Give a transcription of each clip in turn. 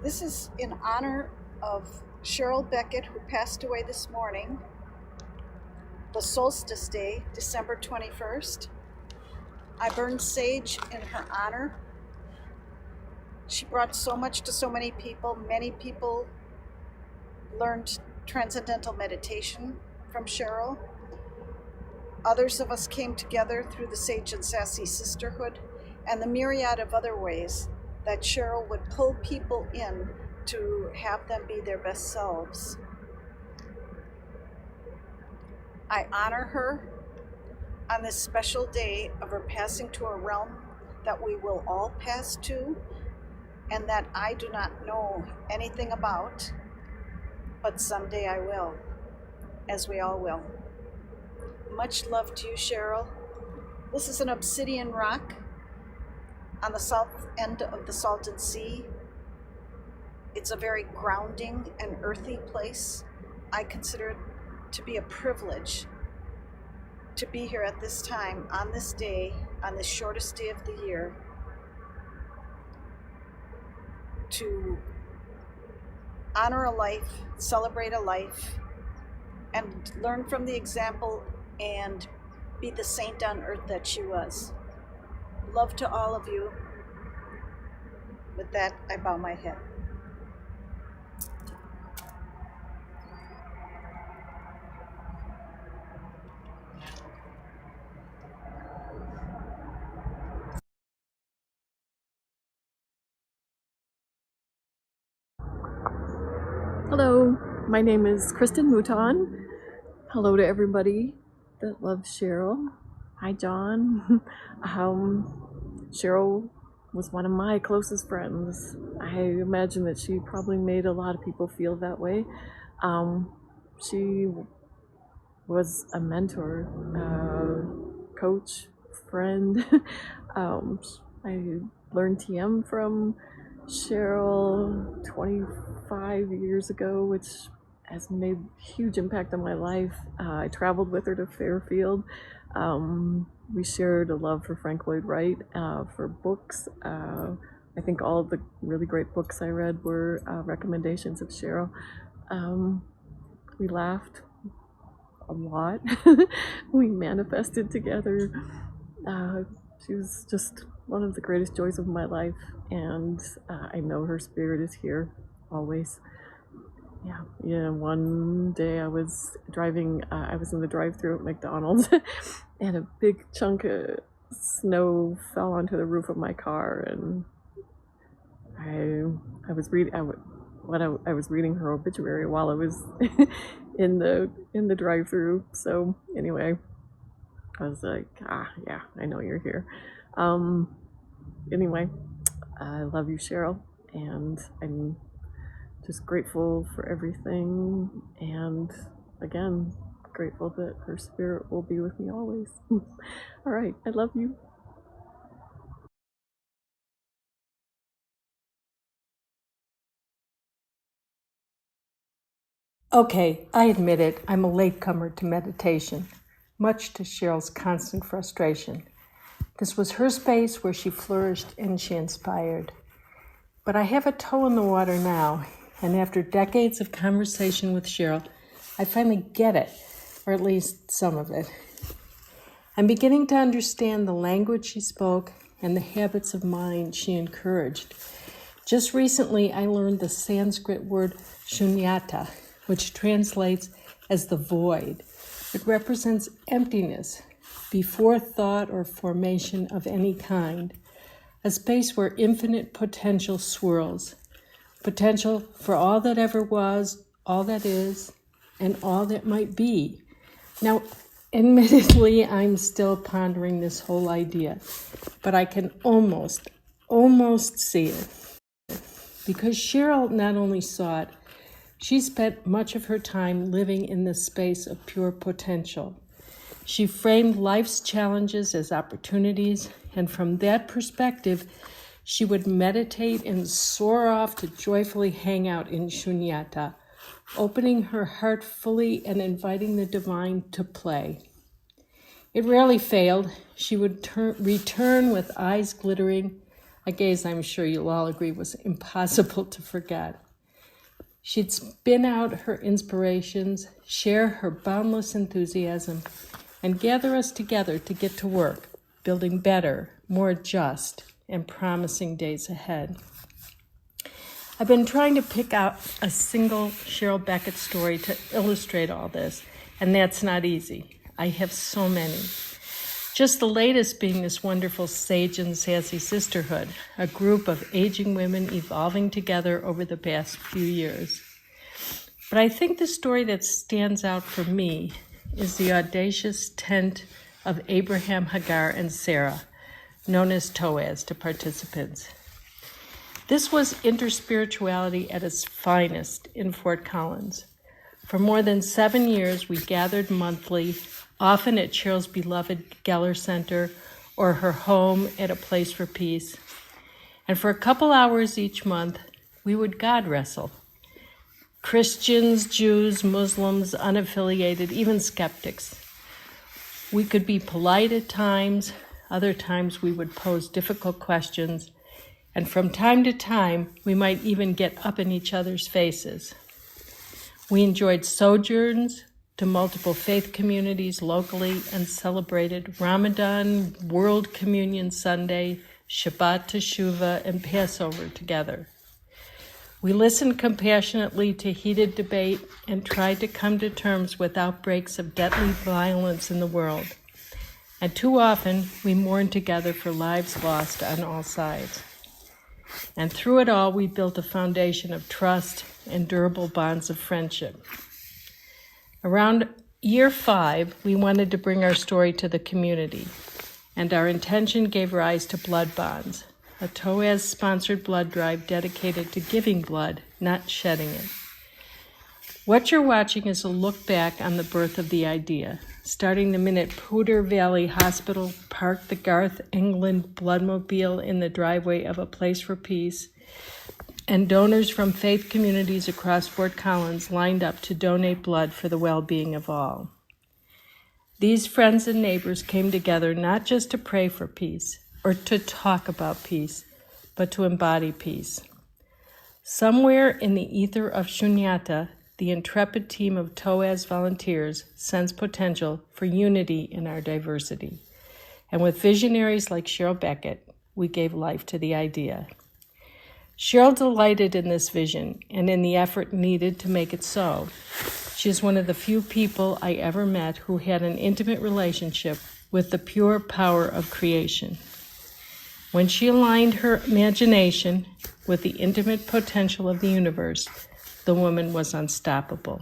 This is in honor of Cheryl Beckett, who passed away this morning, the solstice day, December 21st. I burned sage in her honor. She brought so much to so many people. Many people learned transcendental meditation from Cheryl. Others of us came together through the Sage and Sassy Sisterhood and the myriad of other ways that Cheryl would pull people in to have them be their best selves. I honor her on this special day of her passing to a realm that we will all pass to and that I do not know anything about, but someday I will, as we all will. Much love to you, Cheryl. This is an obsidian rock on the south end of the Salton Sea. It's a very grounding and earthy place. I consider it to be a privilege to be here at this time, on this day, on this shortest day of the year, to honor a life, celebrate a life, and learn from the example and be the saint on earth that she was. Love to all of you. With that, I bow my head. Hello, my name is Kristin Mouton. Hello to everybody that loves Cheryl. Hi, John. Cheryl was one of my closest friends. I imagine that she probably made a lot of people feel that way. She was a mentor, coach, friend. I learned TM from Cheryl 25 years ago, which has made a huge impact on my life. I traveled with her to Fairfield. We shared a love for Frank Lloyd Wright, for books. I think all of the really great books I read were recommendations of Cheryl. We laughed a lot. We manifested together. She was just one of the greatest joys of my life, and I know her spirit is here always. Yeah. One day I was driving, I was in the drive-thru at McDonald's, and a big chunk of snow fell onto the roof of my car, and I was reading I was reading her obituary while I was in the drive-thru. So anyway, I was like, yeah, I know you're here. Anyway, I love you, Cheryl, and I'm just grateful for everything, and again, grateful that her spirit will be with me always. All right, I love you. Okay, I admit it, I'm a latecomer to meditation, much to Cheryl's constant frustration. This was her space where she flourished and she inspired. But I have a toe in the water now, and after decades of conversation with Cheryl, I finally get it, or at least some of it. I'm beginning to understand the language she spoke and the habits of mind she encouraged. Just recently, I learned the Sanskrit word shunyata, which translates as the void. It represents emptiness, before thought or formation of any kind, a space where infinite potential swirls, potential for all that ever was, all that is, and all that might be. Now, admittedly, I'm still pondering this whole idea, but I can almost see it. Because Cheryl not only saw it, she spent much of her time living in this space of pure potential. She framed life's challenges as opportunities, and from that perspective, she would meditate and soar off to joyfully hang out in shunyata, opening her heart fully and inviting the divine to play. It rarely failed. She would return with eyes glittering, a gaze I'm sure you'll all agree was impossible to forget. She'd spin out her inspirations, share her boundless enthusiasm, and gather us together to get to work, building better, more just, and promising days ahead. I've been trying to pick out a single Cheryl Beckett story to illustrate all this, and that's not easy. I have so many. Just the latest being this wonderful Sage and Sassy Sisterhood, a group of aging women evolving together over the past few years. But I think the story that stands out for me is the audacious tent of Abraham, Hagar, and Sarah, known as Toaz to participants. This was interspirituality at its finest in Fort Collins. For more than 7 years, we gathered monthly, often at Cheryl's beloved Geller Center or her home at a Place for Peace. And for a couple hours each month, we would God wrestle. Christians, Jews, Muslims, unaffiliated, even skeptics. We could be polite at times, other times we would pose difficult questions, and from time to time, we might even get up in each other's faces. We enjoyed sojourns to multiple faith communities locally and celebrated Ramadan, World Communion Sunday, Shabbat Teshuvah, and Passover together. We listened compassionately to heated debate and tried to come to terms with outbreaks of deadly violence in the world. And too often, we mourned together for lives lost on all sides. And through it all, we built a foundation of trust and durable bonds of friendship. Around year 5, we wanted to bring our story to the community, and our intention gave rise to Blood Bonds, a Toaz-sponsored blood drive dedicated to giving blood, not shedding it. What you're watching is a look back on the birth of the idea, starting the minute Poudre Valley Hospital parked the Garth England bloodmobile in the driveway of a Place for Peace, and donors from faith communities across Fort Collins lined up to donate blood for the well-being of all. These friends and neighbors came together not just to pray for peace or to talk about peace, but to embody peace. Somewhere in the ether of Shunyata, the intrepid team of Toaz volunteers sensed potential for unity in our diversity. And with visionaries like Cheryl Beckett, we gave life to the idea. Cheryl delighted in this vision and in the effort needed to make it so. She is one of the few people I ever met who had an intimate relationship with the pure power of creation. When she aligned her imagination with the intimate potential of the universe, the woman was unstoppable.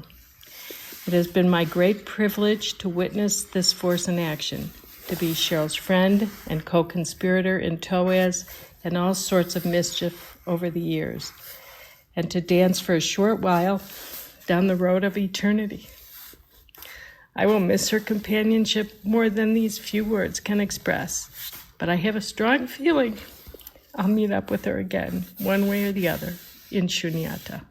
It has been my great privilege to witness this force in action, to be Cheryl's friend and co-conspirator in Toaz and all sorts of mischief over the years, and to dance for a short while down the road of eternity. I will miss her companionship more than these few words can express, but I have a strong feeling I'll meet up with her again, one way or the other, in Shunyata.